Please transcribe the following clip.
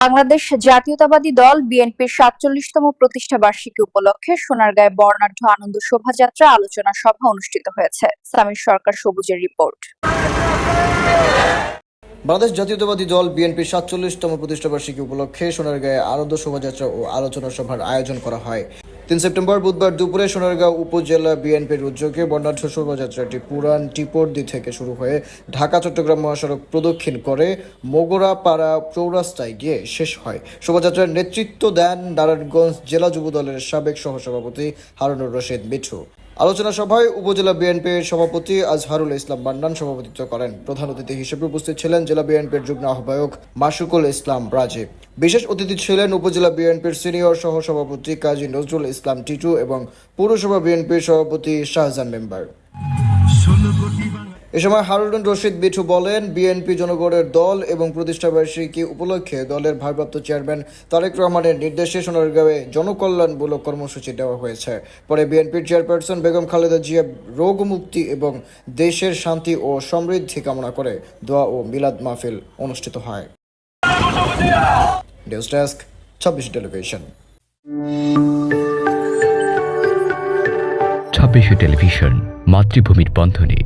বাংলাদেশ জাতীয়তাবাদী দল বিএনপির ৪৭তম প্রতিষ্ঠা বার্ষিকী উপলক্ষে সোনারগাঁয়ে বর্ণাঢ্য আনন্দ শোভাযাত্রা আলোচনা সভা অনুষ্ঠিত হয়েছে। সামির সরকার সবুজের রিপোর্ট। বাংলাদেশ জাতীয়তাবাদী দল বিএনপির ৪৭তম প্রতিষ্ঠাবার্ষিকী উপলক্ষে সোনারগাঁয়ে আনন্দ শোভাযাত্রা ও আলোচনা সভার আয়োজন করা হয়। ৩ সেপ্টেম্বর বুধবার দুপুরে সোনারগাঁও উপজেলা বিএনপির উদ্যোগে বর্ণাঢ্য শোভাযাত্রাটি পুরান টিপরদি থেকে শুরু হয়ে ঢাকা চট্টগ্রাম মহাসড়ক প্রদক্ষিণ করে মোগরাপাড়া চৌরাস্তায় গিয়ে শেষ হয়। শোভাযাত্রার নেতৃত্ব দেন নারায়ণগঞ্জ জেলা যুবদলের সাবেক সহসভাপতি হারুনুর রশিদ মিঠু। আলোচনা সভায় উপজেলা বিএনপির সভাপতি আজহারুল ইসলাম মান্নান সভাপতিত্ব করেন। প্রধান অতিথি হিসেবে উপস্থিত ছিলেন জেলা বিএনপির যুগ্ম আহ্বায়ক মাসুকুল ইসলাম রাজীব। বিশেষ অতিথি ছিলেন উপজেলা বিএনপির সিনিয়র সহসভাপতি কাজী নজরুল ইসলাম টিটু এবং পৌরসভা বিএনপির সভাপতি শাহজাহান মেম্বার। এ সময় হারুনুর রশিদ মিঠু বলেন, বিএনপি জনগণের দল এবং প্রতিষ্ঠাবার্ষিকী উপলক্ষে দলের ভারপ্রাপ্ত চেয়ারম্যান তারেক রহমানের নির্দেশে সোনারগাঁওয়ে জনকল্যাণমূলক কর্মসূচি দেওয়া হয়েছে। পরে বিএনপির চেয়ারপারসন বেগম খালেদা জিয়া রোগমুক্তি এবং দেশের শান্তি ও সমৃদ্ধি কামনা করে দোয়া ও মিলাদ মাহফিল অনুষ্ঠিত হয়। News desk ২৬ television. ২৬ টেলিভিশন, মাতৃভূমির বন্ধনে।